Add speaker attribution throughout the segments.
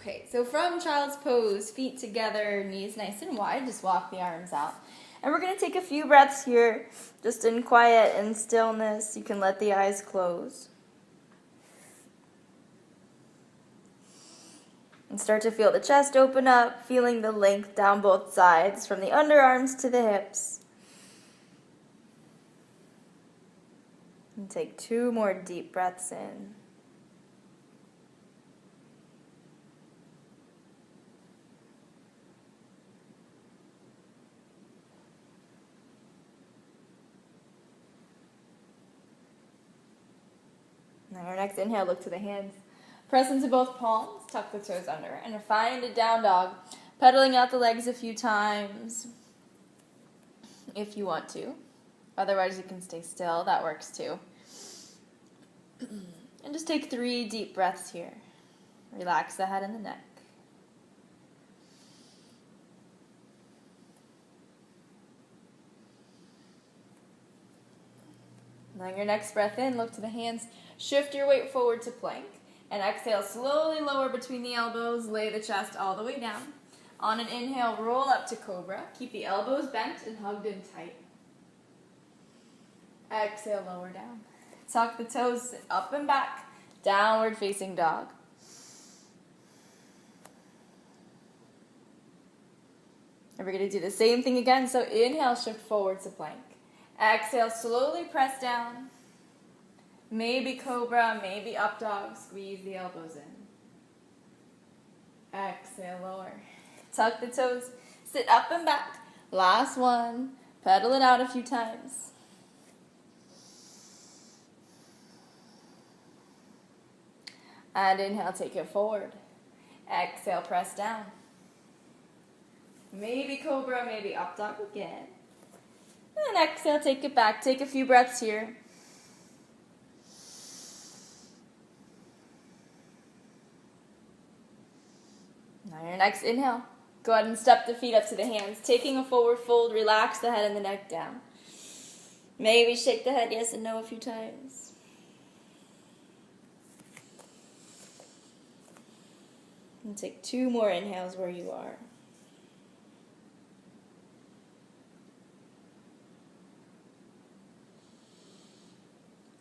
Speaker 1: Okay, so from child's pose, feet together, knees nice and wide, just walk the arms out. And we're going to take a few breaths here, just in quiet and stillness. You can let the eyes close. And start to feel the chest open up, feeling the length down both sides, from the underarms to the hips. And take 2 more deep breaths in. Now your next inhale, look to the hands. Press into both palms, tuck the toes under, and find a down dog. Pedaling out the legs a few times if you want to. Otherwise, you can stay still. That works too. And just take 3 deep breaths here. Relax the head and the neck. Now your next breath in, look to the hands. Shift your weight forward to plank. And exhale, slowly lower between the elbows. Lay the chest all the way down. On an inhale, roll up to cobra. Keep the elbows bent and hugged in tight. Exhale, lower down. Tuck the toes up and back. Downward facing dog. And we're going to do the same thing again. So inhale, shift forward to plank. Exhale, slowly press down. Maybe cobra, maybe up dog. Squeeze the elbows in. Exhale, lower. Tuck the toes. Sit up and back. Last one. Pedal it out a few times. And inhale, take it forward. Exhale, press down. Maybe cobra, maybe up dog again. And exhale, take it back. Take a few breaths here. Now your next inhale. Go ahead and step the feet up to the hands. Taking a forward fold, relax the head and the neck down. Maybe shake the head yes and no a few times. And take 2 more inhales where you are.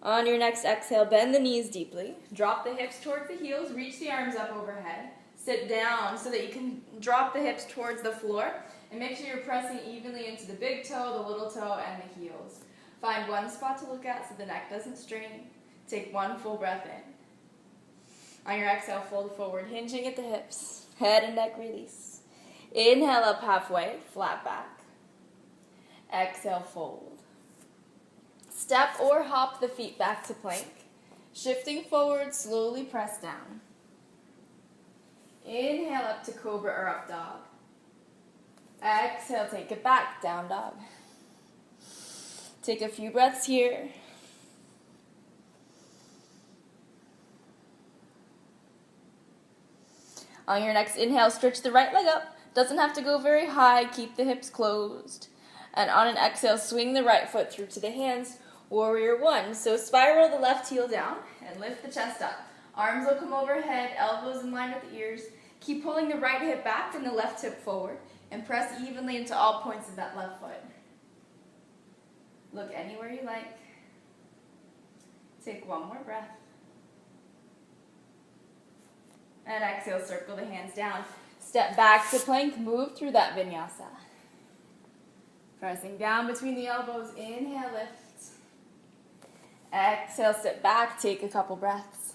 Speaker 1: On your next exhale, bend the knees deeply. Drop the hips towards the heels. Reach the arms up overhead. Sit down so that you can drop the hips towards the floor. And make sure you're pressing evenly into the big toe, the little toe, and the heels. Find one spot to look at so the neck doesn't strain. Take 1 full breath in. On your exhale, fold forward, hinging at the hips. Head and neck release. Inhale up halfway, flat back. Exhale, fold. Step or hop the feet back to plank. Shifting forward, slowly press down. Inhale up to cobra or up dog. Exhale, take it back, down dog. Take a few breaths here. On your next inhale, stretch the right leg up. Doesn't have to go very high. Keep the hips closed. And on an exhale, swing the right foot through to the hands. Warrior 1. So spiral the left heel down and lift the chest up. Arms will come overhead, elbows in line with the ears. Keep pulling the right hip back and the left hip forward. And press evenly into all points of that left foot. Look anywhere you like. Take 1 more breath. And exhale, circle the hands down. Step back to plank, move through that vinyasa. Pressing down between the elbows, inhale, lift. Exhale, sit back, take a couple breaths.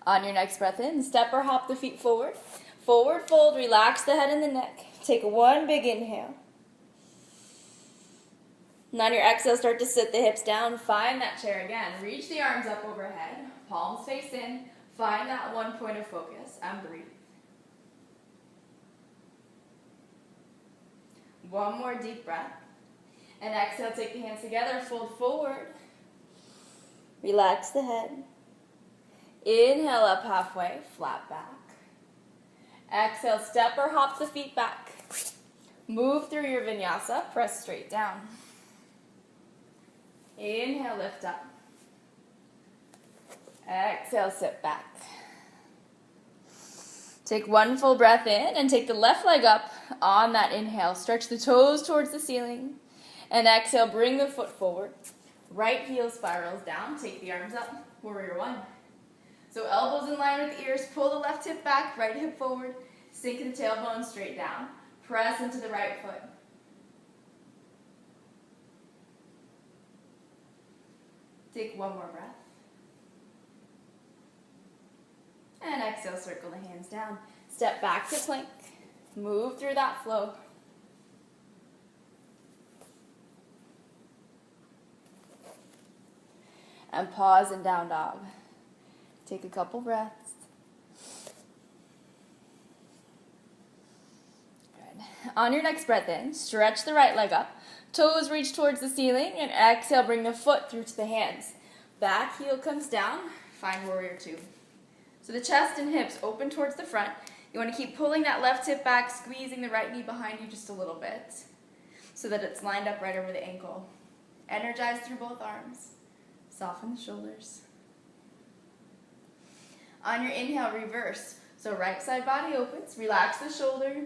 Speaker 1: On your next breath in, step or hop the feet forward. Forward fold, relax the head and the neck. Take 1 big inhale. And on your exhale, start to sit the hips down. Find that chair again. Reach the arms up overhead. Palms face in. Find that 1 point of focus and breathe. 1 more deep breath. And exhale, take the hands together, fold forward. Relax the head. Inhale up halfway, flat back. Exhale, step or hop the feet back. Move through your vinyasa, press straight down. Inhale, lift up. Exhale, sit back. Take one full breath in and take the left leg up on that inhale. Stretch the toes towards the ceiling. And exhale, bring the foot forward. Right heel spirals down. Take the arms up. Warrior one. So elbows in line with the ears. Pull the left hip back, right hip forward. Sink the tailbone straight down. Press into the right foot. Take one more breath. And exhale, circle the hands down. Step back to plank. Move through that flow. And pause in down dog. Take a couple breaths. Good. On your next breath in, stretch the right leg up. Toes reach towards the ceiling, and exhale, bring the foot through to the hands. Back heel comes down, find warrior two. So the chest and hips open towards the front. You want to keep pulling that left hip back, squeezing the right knee behind you just a little bit so that it's lined up right over the ankle. Energize through both arms. Soften the shoulders. On your inhale, reverse. So right side body opens, relax the shoulder.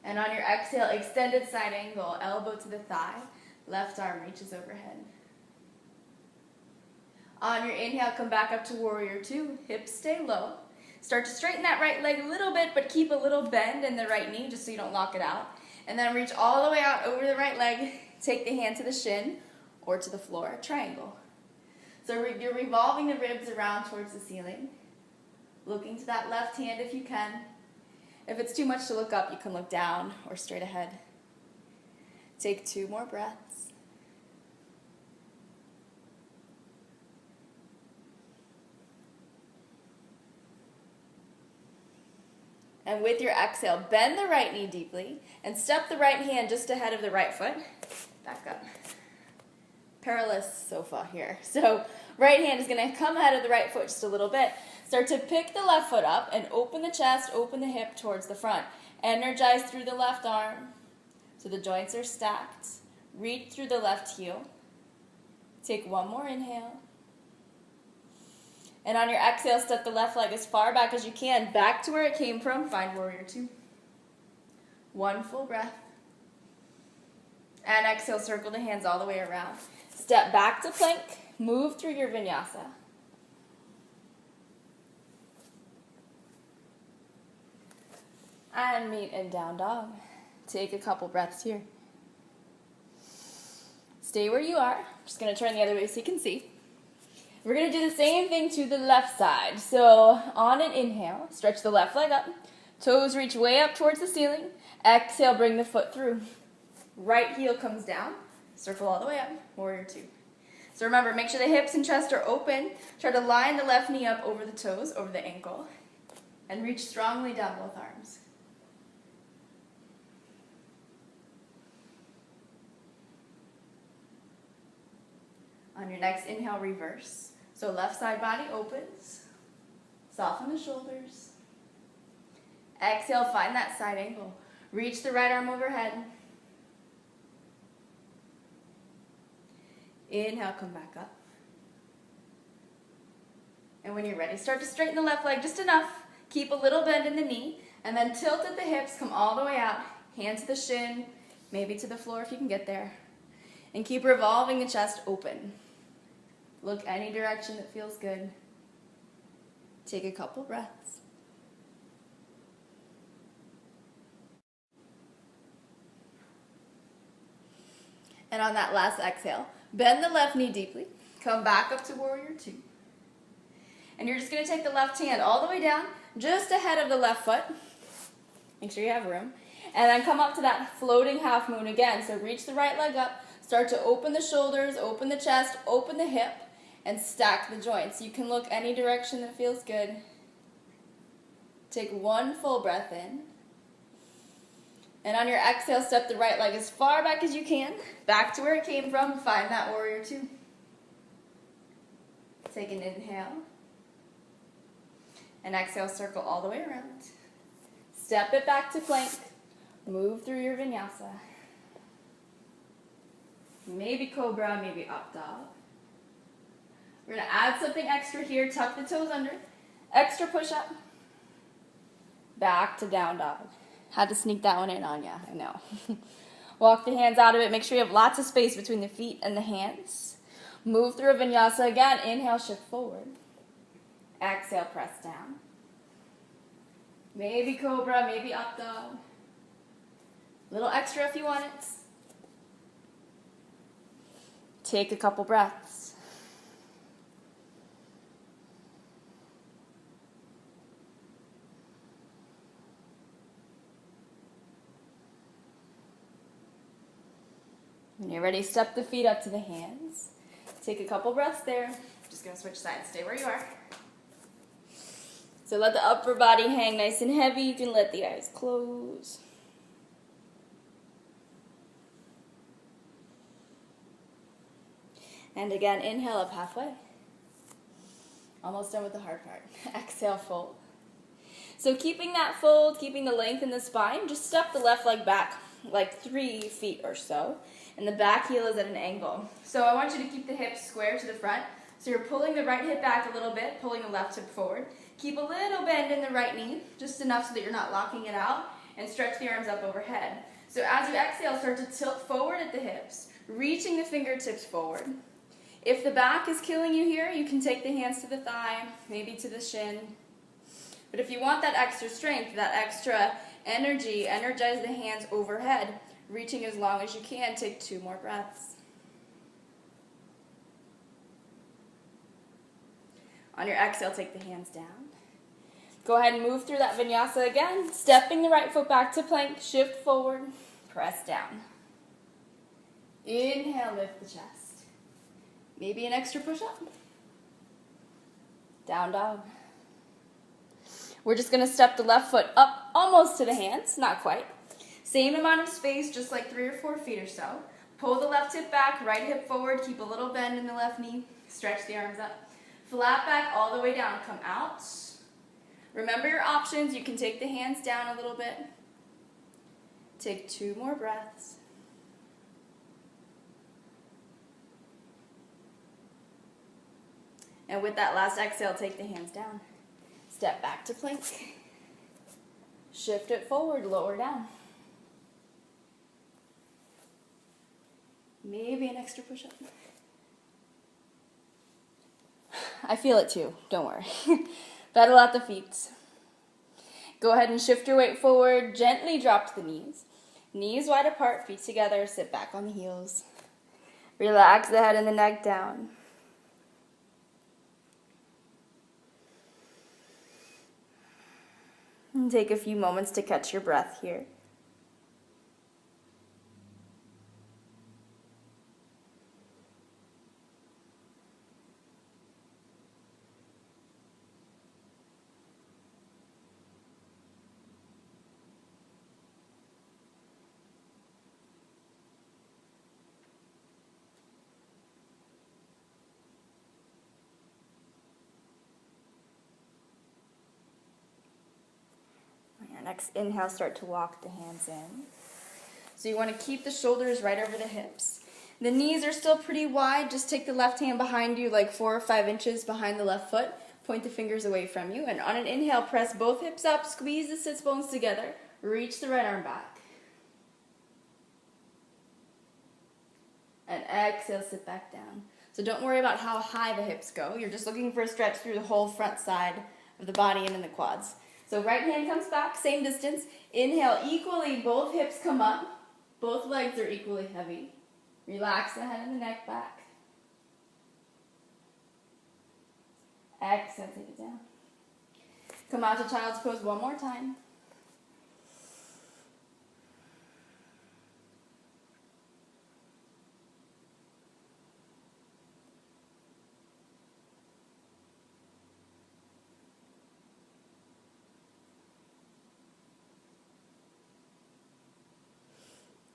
Speaker 1: And on your exhale, extended side angle, elbow to the thigh, left arm reaches overhead. On your inhale, come back up to warrior two, hips stay low. Start to straighten that right leg a little bit, but keep a little bend in the right knee just so you don't lock it out. And then reach all the way out over the right leg. Take the hand to the shin or to the floor, triangle. So you're revolving the ribs around towards the ceiling. Looking to that left hand if you can. If it's too much to look up, you can look down or straight ahead. Take 2 more breaths. And with your exhale, bend the right knee deeply and step the right hand just ahead of the right foot. Back up. Perilous sofa here. So right hand is going to come ahead of the right foot just a little bit. Start to pick the left foot up and open the chest, open the hip towards the front. Energize through the left arm so the joints are stacked. Reach through the left heel. Take 1 more inhale. And on your exhale, step the left leg as far back as you can, back to where it came from. Find warrior two. 1 full breath. And exhale, circle the hands all the way around. Step back to plank. Move through your vinyasa. And meet in down dog. Take a couple breaths here. Stay where you are. I'm just going to turn the other way so you can see. We're going to do the same thing to the left side. So on an inhale, stretch the left leg up. Toes reach way up towards the ceiling. Exhale, bring the foot through. Right heel comes down. Circle all the way up. Warrior two. So remember, make sure the hips and chest are open. Try to line the left knee up over the toes, over the ankle. And reach strongly down both arms. On your next inhale, reverse. So left side body opens. Soften the shoulders. Exhale, find that side angle. Reach the right arm overhead. Inhale, come back up. And when you're ready, start to straighten the left leg just enough. Keep a little bend in the knee. And then tilt at the hips, come all the way out. Hand to the shin, maybe to the floor if you can get there. And keep revolving the chest open. Look any direction that feels good. Take a couple breaths. And on that last exhale, bend the left knee deeply. Come back up to warrior two. And you're just going to take the left hand all the way down, just ahead of the left foot. Make sure you have room. And then come up to that floating half moon again. So reach the right leg up. Start to open the shoulders, open the chest, open the hip, and stack the joints. You can look any direction that feels good. Take 1 full breath in. And on your exhale, step the right leg as far back as you can, back to where it came from. Find that warrior two. Take an inhale. And exhale, circle all the way around. Step it back to plank. Move through your vinyasa. Maybe cobra, maybe up dog. We're going to add something extra here. Tuck the toes under. Extra push-up. Back to down dog. Had to sneak that one in on ya, I know. Walk the hands out of it. Make sure you have lots of space between the feet and the hands. Move through a vinyasa again. Inhale, shift forward. Exhale, press down. Maybe cobra, maybe up dog. A little extra if you want it. Take a couple breaths. When you're ready, step the feet up to the hands. Take a couple breaths there. Just going to switch sides. Stay where you are. So let the upper body hang nice and heavy. You can let the eyes close. And again, inhale up halfway. Almost done with the hard part. Exhale, fold. So keeping that fold, keeping the length in the spine, just step the left leg back like 3 feet or so. And the back heel is at an angle. So I want you to keep the hips square to the front. So you're pulling the right hip back a little bit, pulling the left hip forward. Keep a little bend in the right knee, just enough so that you're not locking it out, and stretch the arms up overhead. So as you exhale, start to tilt forward at the hips, reaching the fingertips forward. If the back is killing you here, you can take the hands to the thigh, maybe to the shin. But if you want that extra strength, that extra energy, energize the hands overhead, reaching as long as you can. Take 2 more breaths. On your exhale, take the hands down. Go ahead and move through that vinyasa again, stepping the right foot back to plank, shift forward, press down. Inhale, lift the chest. Maybe an extra push-up. Down dog. We're just going to step the left foot up almost to the hands, not quite. Same amount of space, just like 3 or 4 feet or so. Pull the left hip back, right hip forward, keep a little bend in the left knee, stretch the arms up. Flat back all the way down, come out. Remember your options, you can take the hands down a little bit. Take 2 more breaths. And with that last exhale, take the hands down. Step back to plank. Shift it forward, lower down. Maybe an extra push-up. I feel it too, don't worry. Pedal out the feet. Go ahead and shift your weight forward, gently drop to the knees. Knees wide apart, feet together, sit back on the heels. Relax the head and the neck down. And take a few moments to catch your breath here. Next inhale, start to walk the hands in. So you want to keep the shoulders right over the hips. The knees are still pretty wide. Just take the left hand behind you, like 4 or 5 inches behind the left foot. Point the fingers away from you. And on an inhale, press both hips up, squeeze the sits bones together. Reach the right arm back. And exhale, sit back down. So don't worry about how high the hips go. You're just looking for a stretch through the whole front side of the body and in the quads. So right hand comes back, same distance. Inhale equally, both hips come up. Both legs are equally heavy. Relax the head and the neck back. Exhale, take it down. Come out to child's pose one more time.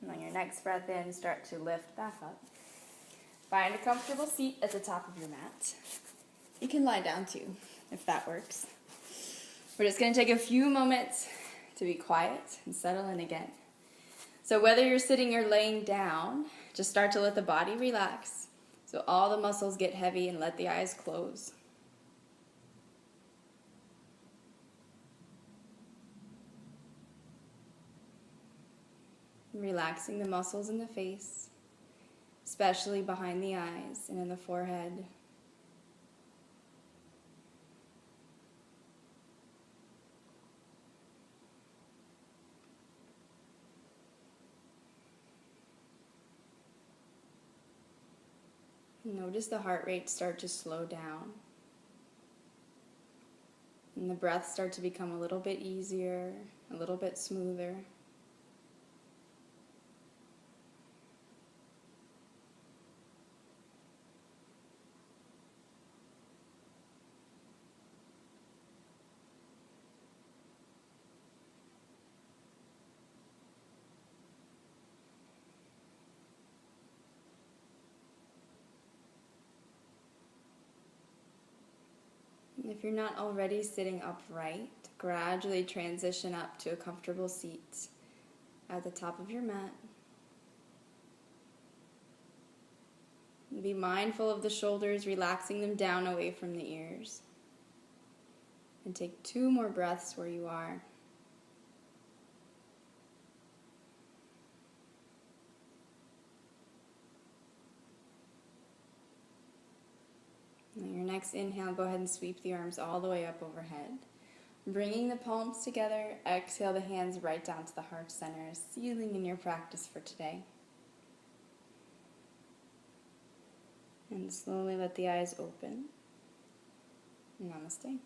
Speaker 1: And on your next breath in, start to lift back up. Find a comfortable seat at the top of your mat. You can lie down too, if that works. We're just going to take a few moments to be quiet and settle in again. So whether you're sitting or laying down, Just start to let the body relax. So all the muscles get heavy and let the eyes close. Relaxing the muscles in the face, especially behind the eyes and in the forehead. Notice the heart rate start to slow down. And the breath start to become a little bit easier, a little bit smoother. If you're not already sitting upright, gradually transition up to a comfortable seat at the top of your mat. Be mindful of the shoulders, relaxing them down away from the ears. And take 2 more breaths where you are. On your next inhale, go ahead and sweep the arms all the way up overhead. Bringing the palms together, exhale the hands right down to the heart center, sealing in your practice for today. And slowly let the eyes open. Namaste.